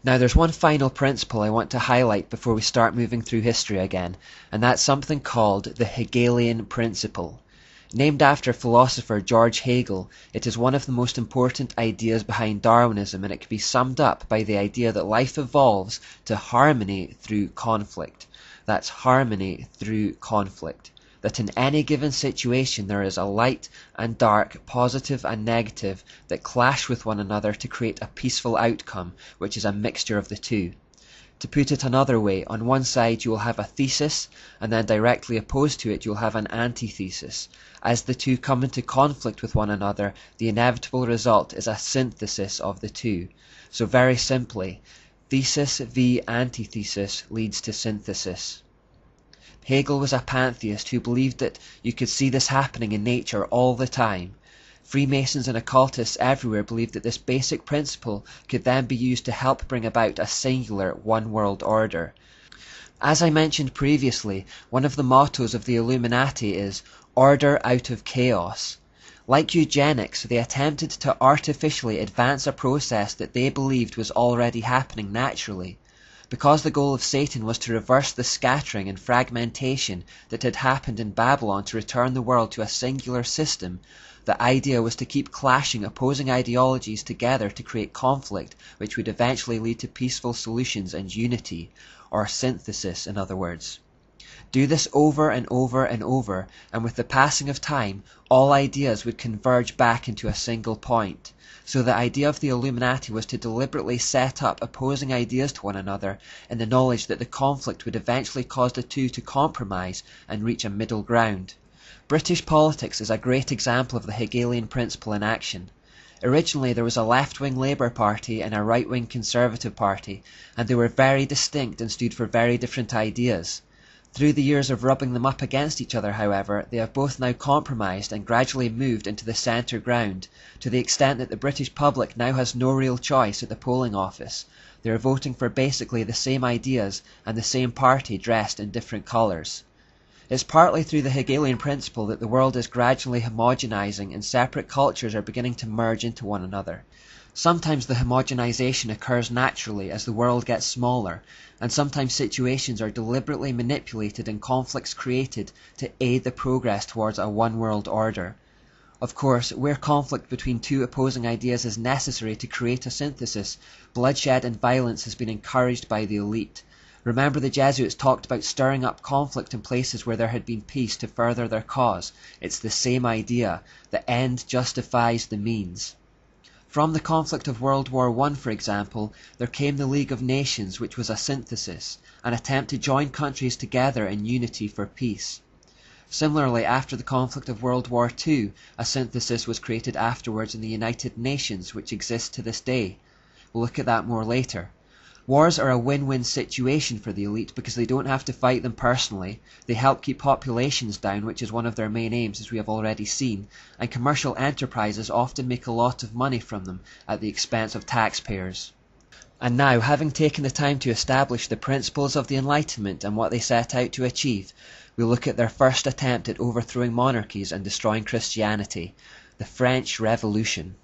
Now there's one final principle I want to highlight before we start moving through history again, and that's something called the Hegelian principle. Named after philosopher George Hegel, it is one of the most important ideas behind Darwinism, and it can be summed up by the idea that life evolves to harmony through conflict. That's harmony through conflict. That in any given situation there is a light and dark, positive and negative, that clash with one another to create a peaceful outcome, which is a mixture of the two. To put it another way, on one side you will have a thesis, and then directly opposed to it you will have an antithesis. As the two come into conflict with one another, the inevitable result is a synthesis of the two. So very simply, thesis v antithesis leads to synthesis. Hegel was a pantheist who believed that you could see this happening in nature all the time. Freemasons and occultists everywhere believed that this basic principle could then be used to help bring about a singular one-world order. As I mentioned previously, one of the mottos of the Illuminati is "order out of chaos." Like eugenics, they attempted to artificially advance a process that they believed was already happening naturally. Because the goal of Satan was to reverse the scattering and fragmentation that had happened in Babylon to return the world to a singular system, the idea was to keep clashing opposing ideologies together to create conflict, which would eventually lead to peaceful solutions and unity, or synthesis in other words. Do this over and over and over, and with the passing of time, all ideas would converge back into a single point. So the idea of the Illuminati was to deliberately set up opposing ideas to one another in the knowledge that the conflict would eventually cause the two to compromise and reach a middle ground. British politics is a great example of the Hegelian principle in action. Originally there was a left-wing Labour Party and a right-wing Conservative Party, and they were very distinct and stood for very different ideas. Through the years of rubbing them up against each other, however, they have both now compromised and gradually moved into the centre ground, to the extent that the British public now has no real choice at the polling office. They are voting for basically the same ideas and the same party dressed in different colours. It's partly through the Hegelian principle that the world is gradually homogenizing and separate cultures are beginning to merge into one another. Sometimes the homogenization occurs naturally as the world gets smaller, and sometimes situations are deliberately manipulated and conflicts created to aid the progress towards a one-world order. Of course, where conflict between two opposing ideas is necessary to create a synthesis, bloodshed and violence has been encouraged by the elite. Remember, the Jesuits talked about stirring up conflict in places where there had been peace to further their cause. It's the same idea. The end justifies the means. From the conflict of World War I, for example, there came the League of Nations, which was a synthesis, an attempt to join countries together in unity for peace. Similarly, after the conflict of World War II, a synthesis was created afterwards in the United Nations, which exists to this day. We'll look at that more later. Wars are a win-win situation for the elite because they don't have to fight them personally, they help keep populations down, which is one of their main aims as we have already seen, and commercial enterprises often make a lot of money from them at the expense of taxpayers. And now, having taken the time to establish the principles of the Enlightenment and what they set out to achieve, we'll look at their first attempt at overthrowing monarchies and destroying Christianity, the French Revolution.